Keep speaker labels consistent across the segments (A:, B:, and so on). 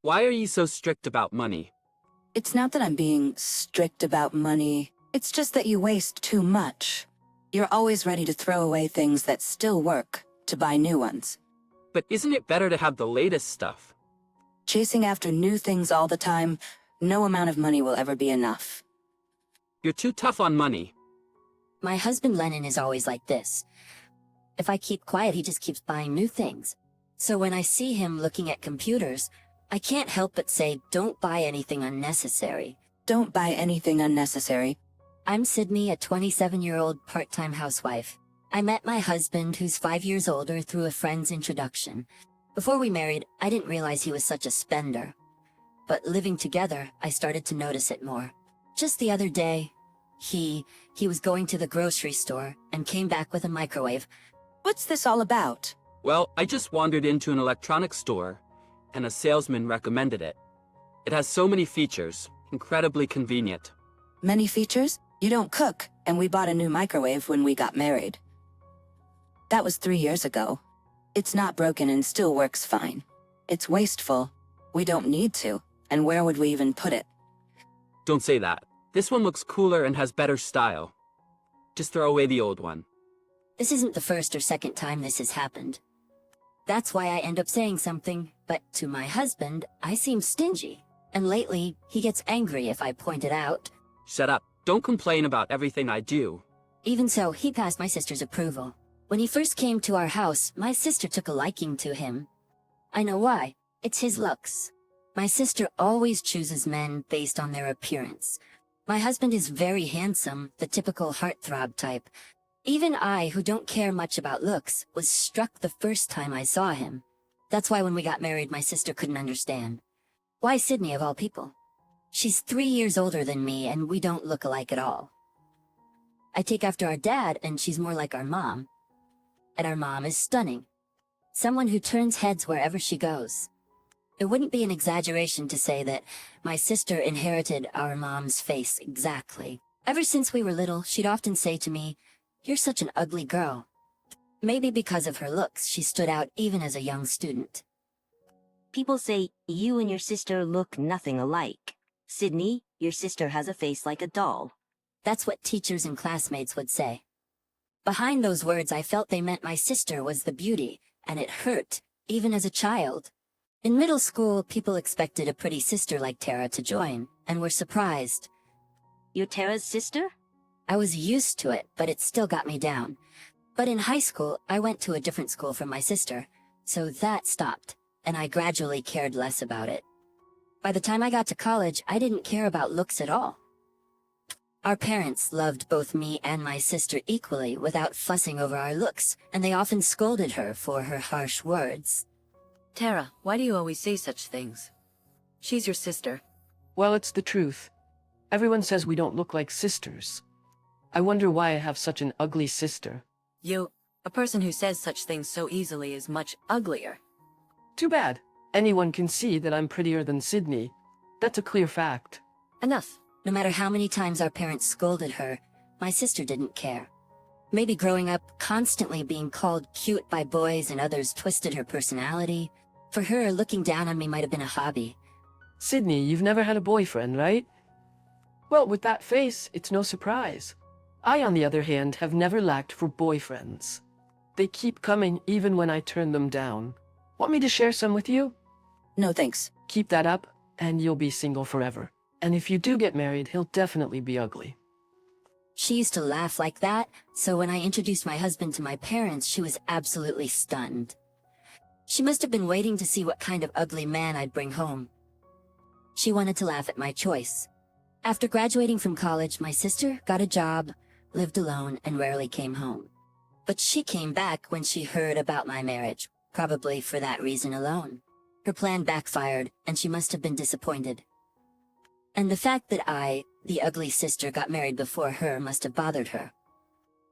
A: Why are you so strict about money?
B: It's not that I'm being strict about money. It's just that you waste too much. You're always ready to throw away things that still work to buy new ones.
A: But isn't it better to have the latest stuff?
B: Chasing after new things all the time, no amount of money will ever be enough.
A: You're too tough on money.
C: My husband Lennon is always like this. If I keep quiet, he just keeps buying new things. So when I see him looking at computers, I can't help but say, don't buy anything unnecessary.
B: Don't buy anything unnecessary.
C: I'm Sydney, a 27-year-old part-time housewife. I met my husband, who's 5 years older, through a friend's introduction. Before we married, I didn't realize he was such a spender. But living together, I started to notice it more. Just the other day, he was going to the grocery store and came back with a microwave.
B: What's this all about?
A: Well, I just wandered into an electronics store, and a salesman recommended it. It has so many features, incredibly convenient.
B: Many features? You don't cook, and we bought a new microwave when we got married. That was 3 years ago. It's not broken and still works fine. It's wasteful. We don't need to, and where would we even put it?
A: Don't say that. This one looks cooler and has better style. Just throw away the old one.
C: This isn't the first or second time this has happened. That's why I end up saying something, but to my husband, I seem stingy. And lately, he gets angry if I point it out.
A: Shut up. Don't complain about everything I do.
C: Even so, he passed my sister's approval. When he first came to our house, my sister took a liking to him. I know why. It's his looks. My sister always chooses men based on their appearance. My husband is very handsome, the typical heartthrob type. Even I, who don't care much about looks, was struck the first time I saw him. That's why when we got married, my sister couldn't understand. Why Sydney, of all people? She's 3 years older than me, and we don't look alike at all. I take after our dad, and she's more like our mom. And our mom is stunning. Someone who turns heads wherever she goes. It wouldn't be an exaggeration to say that my sister inherited our mom's face exactly. Ever since we were little, she'd often say to me, "You're such an ugly girl." Maybe because of her looks, she stood out even as a young student.
D: People say you and your sister look nothing alike. Sydney, your sister has a face like a doll.
C: That's what teachers and classmates would say. Behind those words, I felt they meant my sister was the beauty, and it hurt, even as a child. In middle school, people expected a pretty sister like Tara to join, and were surprised.
D: You're Tara's sister?
C: I was used to it, but it still got me down. But in high school, I went to a different school from my sister, so that stopped, and I gradually cared less about it. By the time I got to college, I didn't care about looks at all. Our parents loved both me and my sister equally without fussing over our looks, and they often scolded her for her harsh words.
E: Tara, why do you always say such things? She's your sister.
F: Well, it's the truth. Everyone says we don't look like sisters. I wonder why I have such an ugly sister.
E: A person who says such things so easily is much uglier.
F: Too bad. Anyone can see that I'm prettier than Sydney. That's a clear fact.
E: Enough.
C: No matter how many times our parents scolded her, my sister didn't care. Maybe growing up constantly being called cute by boys and others twisted her personality. For her, looking down on me might have been a hobby.
F: Sydney, you've never had a boyfriend, right? Well, with that face, it's no surprise. I, on the other hand, have never lacked for boyfriends. They keep coming even when I turn them down. Want me to share some with you?
B: No thanks.
F: Keep that up, and you'll be single forever. And if you do get married, he'll definitely be ugly.
C: She used to laugh like that, so when I introduced my husband to my parents, she was absolutely stunned. She must have been waiting to see what kind of ugly man I'd bring home. She wanted to laugh at my choice. After graduating from college, my sister got a job, lived alone, and rarely came home. But she came back when she heard about my marriage, probably for that reason alone. Her plan backfired, and she must have been disappointed. And the fact that I, the ugly sister, got married before her must have bothered her.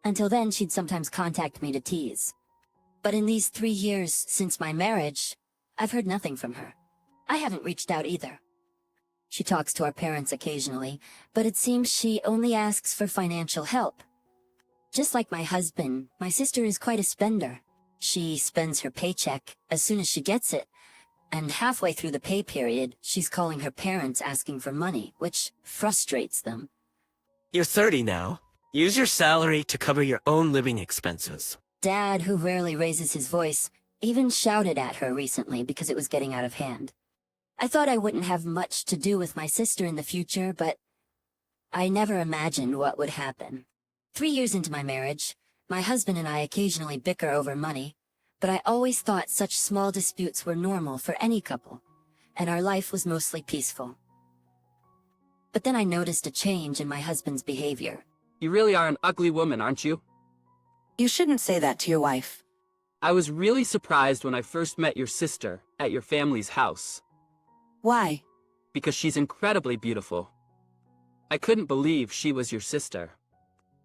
C: Until then, she'd sometimes contact me to tease. But in these 3 years since my marriage, I've heard nothing from her. I haven't reached out either. She talks to our parents occasionally, but it seems she only asks for financial help. Just like my husband, my sister is quite a spender. She spends her paycheck as soon as she gets it, And halfway through the pay period, she's calling her parents asking for money, which frustrates them.
G: You're 30 now. Use your salary to cover your own living expenses.
C: Dad, who rarely raises his voice, even shouted at her recently because it was getting out of hand. I thought I wouldn't have much to do with my sister in the future, but I never imagined what would happen. 3 years into my marriage, my husband and I occasionally bicker over money, but I always thought such small disputes were normal for any couple, and our life was mostly peaceful. But then I noticed a change in my husband's behavior.
A: You really are an ugly woman, aren't you?
B: You shouldn't say that to your wife.
A: I was really surprised when I first met your sister at your family's house,
B: Why?
A: because she's incredibly beautiful. I couldn't believe she was your sister.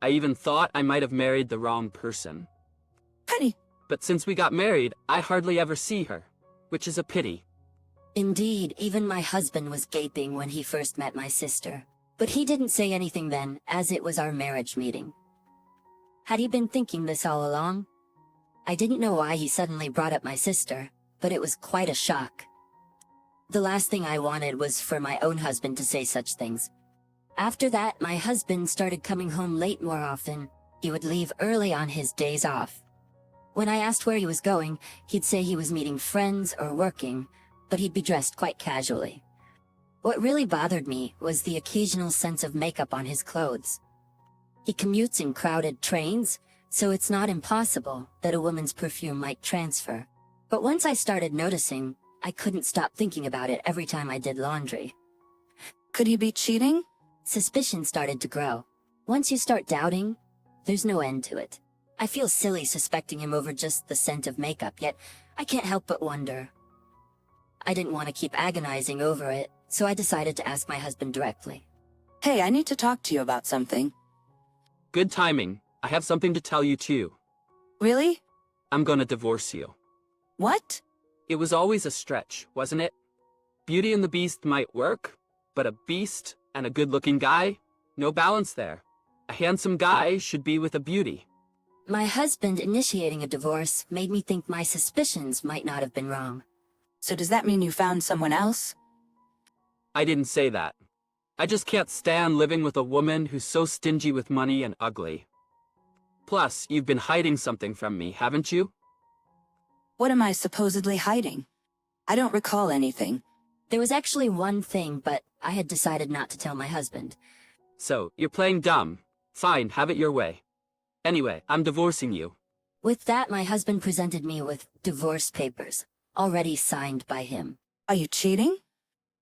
A: I even thought I might have married the wrong person.
B: Honey,
A: But since we got married, I hardly ever see her, which is a pity.
C: Indeed, even my husband was gaping when he first met my sister. But he didn't say anything then, as it was our marriage meeting. Had he been thinking this all along? I didn't know why he suddenly brought up my sister, but it was quite a shock. The last thing I wanted was for my own husband to say such things. After that, my husband started coming home late more often. He would leave early on his days off. When I asked where he was going, he'd say he was meeting friends or working, but he'd be dressed quite casually. What really bothered me was the occasional sense of makeup on his clothes. He commutes in crowded trains, so it's not impossible that a woman's perfume might transfer. But once I started noticing, I couldn't stop thinking about it every time I did laundry.
B: could he be cheating?
C: Suspicion started to grow. Once you start doubting, there's no end to it. I feel silly suspecting him over just the scent of makeup, yet I can't help but wonder. I didn't want to keep agonizing over it, so I decided to ask my husband directly.
B: Hey, I need to talk to you about something.
A: Good timing. I have something to tell you too.
B: Really?
A: I'm gonna divorce you.
B: What?
A: It was always a stretch, wasn't it? Beauty and the Beast might work, but a beast and a good-looking guy? No balance there. A handsome guy should be with a beauty.
C: My husband initiating a divorce made me think my suspicions might not have been wrong.
B: So does that mean you found someone else?
A: I didn't say that. I just can't stand living with a woman who's so stingy with money and ugly. Plus, you've been hiding something from me, haven't you?
B: What am I supposedly hiding? I don't recall anything.
C: There was actually one thing, but I had decided not to tell my husband.
A: So, you're playing dumb. Fine, have it your way. Anyway, I'm divorcing you.
C: With that, my husband presented me with divorce papers, already signed by him.
B: Are you cheating?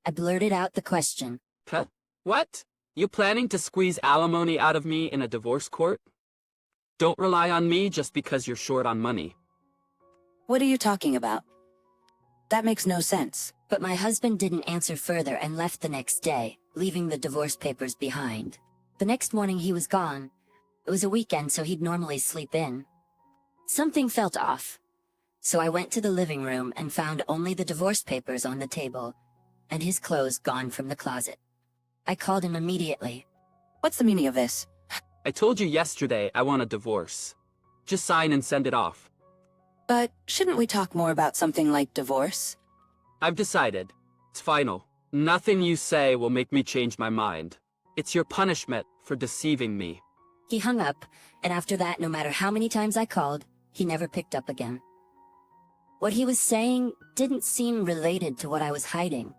C: I blurted out the question.
A: Huh? What? You planning to squeeze alimony out of me in a divorce court? Don't rely on me just because you're short on money.
B: What are you talking about? That makes no sense.
C: But my husband didn't answer further and left the next day, leaving the divorce papers behind. The next morning he was gone. It was a weekend, so he'd normally sleep in. Something felt off. So I went to the living room and found only the divorce papers on the table, and his clothes gone from the closet. I called him immediately.
B: What's the meaning of this?
A: I told you yesterday I want a divorce. Just sign and send it off.
B: But shouldn't we talk more about something like divorce?
A: I've decided. It's final. Nothing you say will make me change my mind. It's your punishment for deceiving me.
C: He hung up, and after that, no matter how many times I called, he never picked up again. What he was saying didn't seem related to what I was hiding.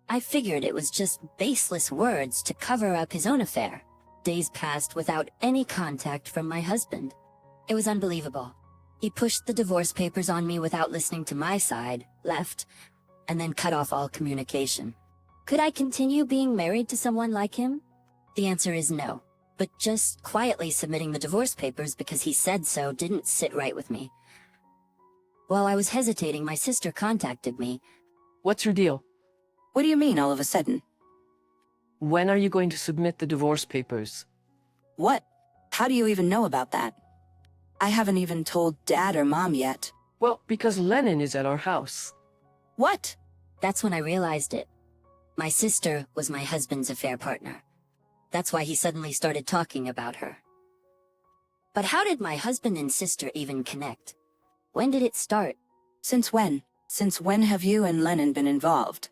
C: I figured it was just baseless words to cover up his own affair. Days passed without any contact from my husband. It was unbelievable. He pushed the divorce papers on me without listening to my side, left, and then cut off all communication. Could I continue being married to someone like him? The answer is no. But just quietly submitting the divorce papers because he said so didn't sit right with me. While I was hesitating, my sister contacted me.
F: What's your deal?
B: What do you mean all of a sudden?
F: When are you going to submit the divorce papers?
B: What? How do you even know about that? I haven't even told Dad or Mom yet.
F: Well, because Lennon is at our house.
B: What?
C: That's when I realized it. My sister was my husband's affair partner. That's why he suddenly started talking about her. But how did my husband and sister even connect? When did it start?
B: Since when? Since when have you and Lennon been involved?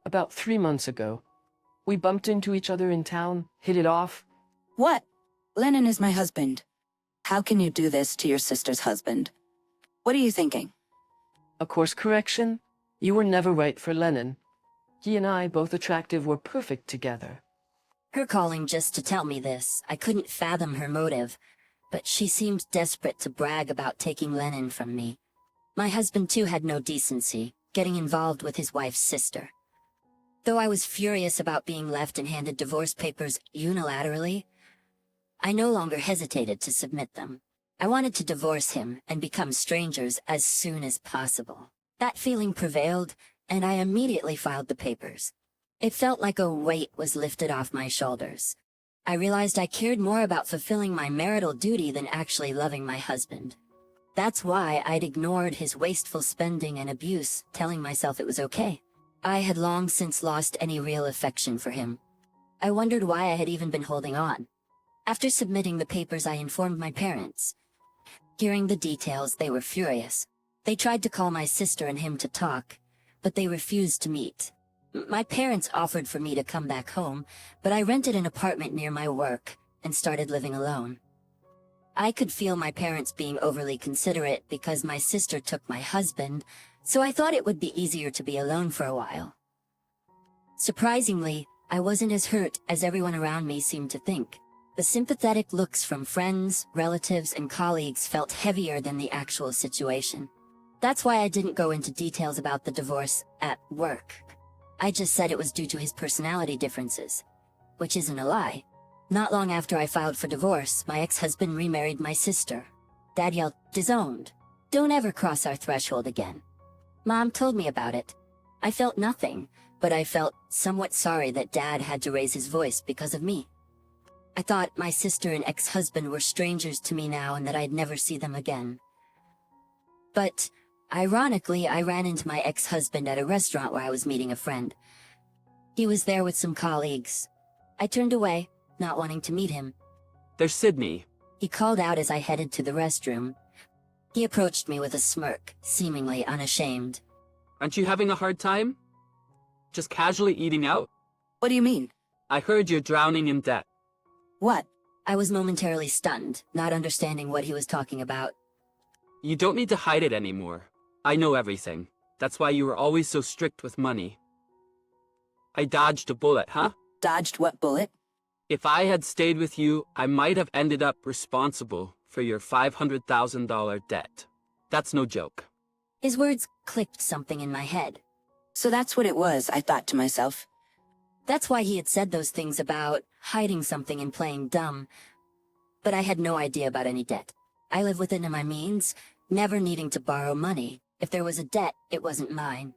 F: About 3 months ago. We bumped into each other in town, hit it off.
B: What? Lennon is my husband. How can you do this to your sister's husband? What are you thinking?
F: A course correction? You were never right for Lennon. He and I, both attractive, were perfect together.
C: Her calling just to tell me this, I couldn't fathom her motive, but she seemed desperate to brag about taking Lennon from me. My husband too had no decency, getting involved with his wife's sister. Though I was furious about being left and handed divorce papers unilaterally, I no longer hesitated to submit them. I wanted to divorce him and become strangers as soon as possible. That feeling prevailed, and I immediately filed the papers. It felt like a weight was lifted off my shoulders. I realized I cared more about fulfilling my marital duty than actually loving my husband. That's why I'd ignored his wasteful spending and abuse, telling myself it was okay. I had long since lost any real affection for him. I wondered why I had even been holding on. After submitting the papers, I informed my parents. Hearing the details, they were furious. They tried to call my sister and him to talk, but they refused to meet. My parents offered for me to come back home, but I rented an apartment near my work and started living alone. I could feel my parents being overly considerate because my sister took my husband, so I thought it would be easier to be alone for a while. Surprisingly, I wasn't as hurt as everyone around me seemed to think. The sympathetic looks from friends, relatives, and colleagues felt heavier than the actual situation. That's why I didn't go into details about the divorce at work. I just said it was due to his personality differences. Which isn't a lie. Not long after I filed for divorce, my ex-husband remarried my sister. Dad yelled, "Disowned. Don't ever cross our threshold again." Mom told me about it. I felt nothing, but I felt somewhat sorry that Dad had to raise his voice because of me. I thought my sister and ex-husband were strangers to me now and that I'd never see them again. But, ironically, I ran into my ex-husband at a restaurant where I was meeting a friend. He was there with some colleagues. I turned away, not wanting to meet him.
A: There's Sydney.
C: He called out as I headed to the restroom. He approached me with a smirk, seemingly unashamed.
A: Aren't you having a hard time? Just casually eating out?
B: What do you mean?
A: I heard you're drowning in debt.
B: What?
C: I was momentarily stunned, not understanding what he was talking about.
A: You don't need to hide it anymore. I know everything. That's why you were always so strict with money. I dodged a bullet, huh?
B: Dodged what bullet?
A: If I had stayed with you, I might have ended up responsible for your $500,000 debt. That's no joke.
C: His words clicked something in my head.
B: So that's what it was, I thought to myself.
C: That's why he had said those things about hiding something and playing dumb. But I had no idea about any debt. I live within my means, never needing to borrow money. If there was a debt, it wasn't mine.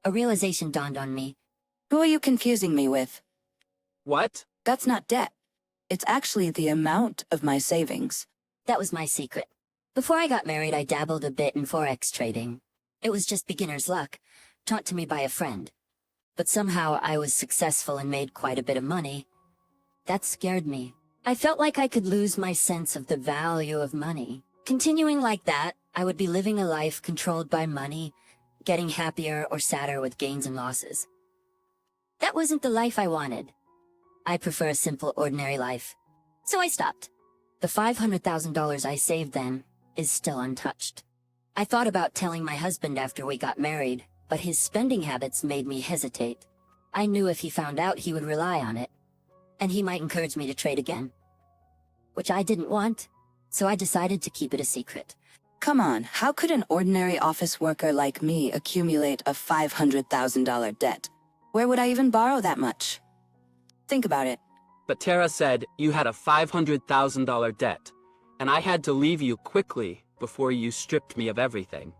C: A realization dawned on me.
B: Who are you confusing me with?
A: What?
B: That's not debt. It's actually the amount of my savings.
C: That was my secret. Before I got married, I dabbled a bit in forex trading. It was just beginner's luck, taught to me by a friend. But somehow I was successful and made quite a bit of money. That scared me. I felt like I could lose my sense of the value of money. Continuing like that, I would be living a life controlled by money, getting happier or sadder with gains and losses. That wasn't the life I wanted. I prefer a simple, ordinary life. So I stopped. The $500,000 I saved then is still untouched. I thought about telling my husband after we got married, but his spending habits made me hesitate. I knew if he found out he would rely on it, and he might encourage me to trade again. Which I didn't want, so I decided to keep it a secret.
B: Come on, how could an ordinary office worker like me accumulate a $500,000 debt? Where would I even borrow that much? Think about it.
A: But Tara said you had a $500,000 debt, and I had to leave you quickly before you stripped me of everything.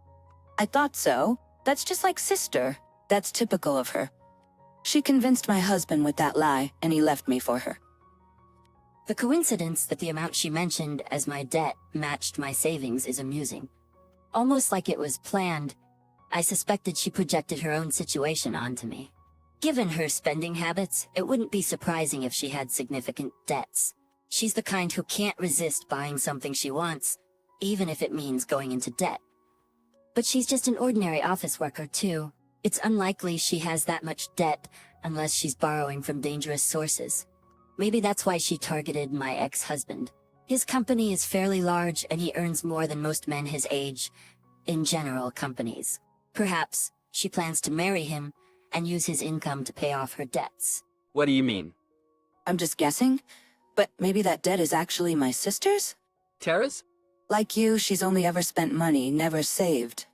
B: I thought so. That's just like sister. That's typical of her. She convinced my husband with that lie, and he left me for her.
C: The coincidence that the amount she mentioned as my debt matched my savings is amusing. Almost like it was planned, I suspected she projected her own situation onto me. Given her spending habits, it wouldn't be surprising if she had significant debts. She's the kind who can't resist buying something she wants, even if it means going into debt. But she's just an ordinary office worker, too. It's unlikely she has that much debt unless she's borrowing from dangerous sources. Maybe that's why she targeted my ex-husband. His company is fairly large and he earns more than most men his age in general companies. Perhaps she plans to marry him and use his income to pay off her debts.
A: What do you mean?
B: I'm just guessing, but maybe that debt is actually my sister's?
A: Tara's?
B: Like you, she's only ever spent money, never saved.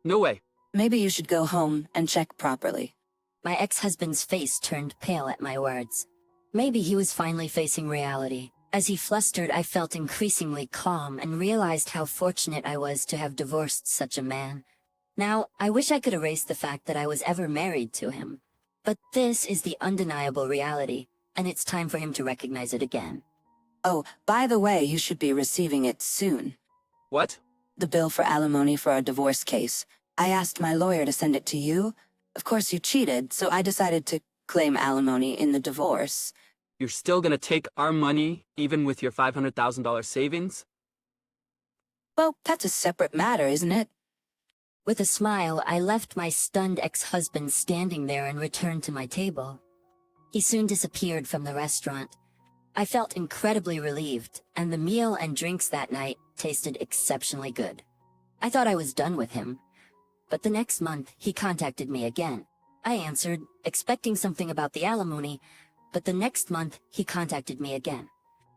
A: No way.
B: Maybe you should go home and check properly.
C: My ex-husband's face turned pale at my words. Maybe he was finally facing reality. As he flustered, I felt increasingly calm and realized how fortunate I was to have divorced such a man. Now, I wish I could erase the fact that I was ever married to him. But this is the undeniable reality, and it's time for him to recognize it again.
B: Oh, by the way, you should be receiving it soon.
A: What?
B: The bill for alimony for our divorce case. I asked my lawyer to send it to you. Of course you cheated, so I decided to claim alimony in the divorce.
A: You're still gonna take our money, even with your $500,000 savings?
B: Well, that's a separate matter, isn't it?
C: With a smile, I left my stunned ex-husband standing there and returned to my table. He soon disappeared from the restaurant. I felt incredibly relieved, and the meal and drinks that night tasted exceptionally good. I thought I was done with him. But the next month, he contacted me again. I answered, expecting something about the alimony, but the next month, he contacted me again.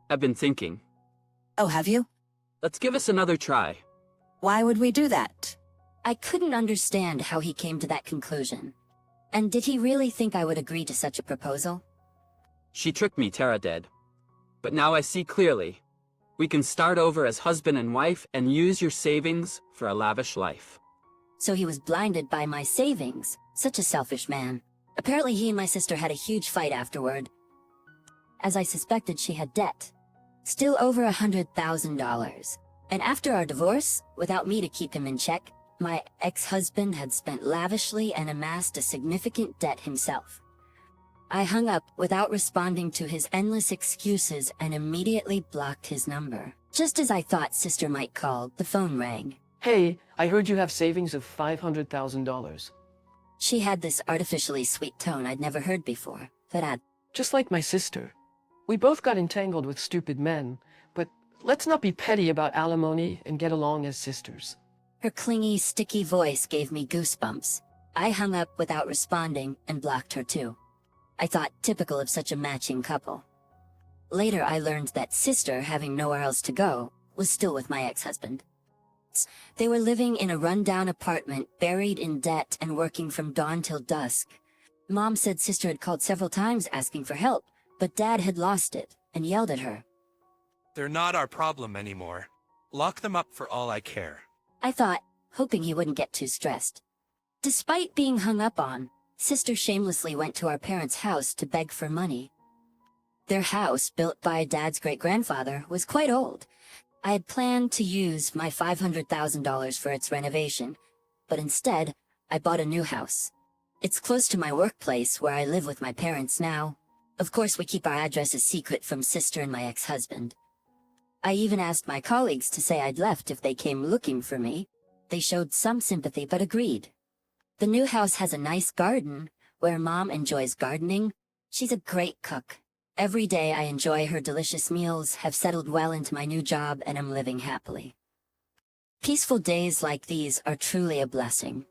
A: I've been thinking.
B: Oh, have you?
A: Let's give us another try.
B: Why would we do that?
C: I couldn't understand how he came to that conclusion. And did he really think I would agree to such a proposal?
A: She tricked me, Tara did. But now I see clearly. We can start over as husband and wife and use your savings for a lavish life.
C: So he was blinded by my savings. Such a selfish man. Apparently he and my sister had a huge fight afterward. As I suspected, she had debt. Still over $100,000. And after our divorce, without me to keep him in check, my ex-husband had spent lavishly and amassed a significant debt himself. I hung up without responding to his endless excuses and immediately blocked his number. Just as I thought sister might call, the phone rang.
F: Hey, I heard you have savings of $500,000.
C: She had this artificially sweet tone I'd never heard before, that had
F: Just like my sister. We both got entangled with stupid men, but let's not be petty about alimony and get along as sisters.
C: Her clingy, sticky voice gave me goosebumps. I hung up without responding and blocked her too. I thought typical of such a matching couple. Later I learned that sister, having nowhere else to go, was still with my ex-husband. They were living in a rundown apartment, buried in debt and working from dawn till dusk. Mom said sister had called several times asking for help, but Dad had lost it and yelled at her.
H: They're not our problem anymore. Lock them up for all I care.
C: I thought, hoping he wouldn't get too stressed. Despite being hung up on, sister shamelessly went to our parents' house to beg for money. Their house, built by Dad's great-grandfather, was quite old. I had planned to use my $500,000 for its renovation, but instead, I bought a new house. It's close to my workplace where I live with my parents now. Of course, we keep our address a secret from sister and my ex-husband. I even asked my colleagues to say I'd left if they came looking for me. They showed some sympathy but agreed. The new house has a nice garden, where Mom enjoys gardening. She's a great cook. Every day I enjoy her delicious meals, have settled well into my new job, and am living happily. Peaceful days like these are truly a blessing.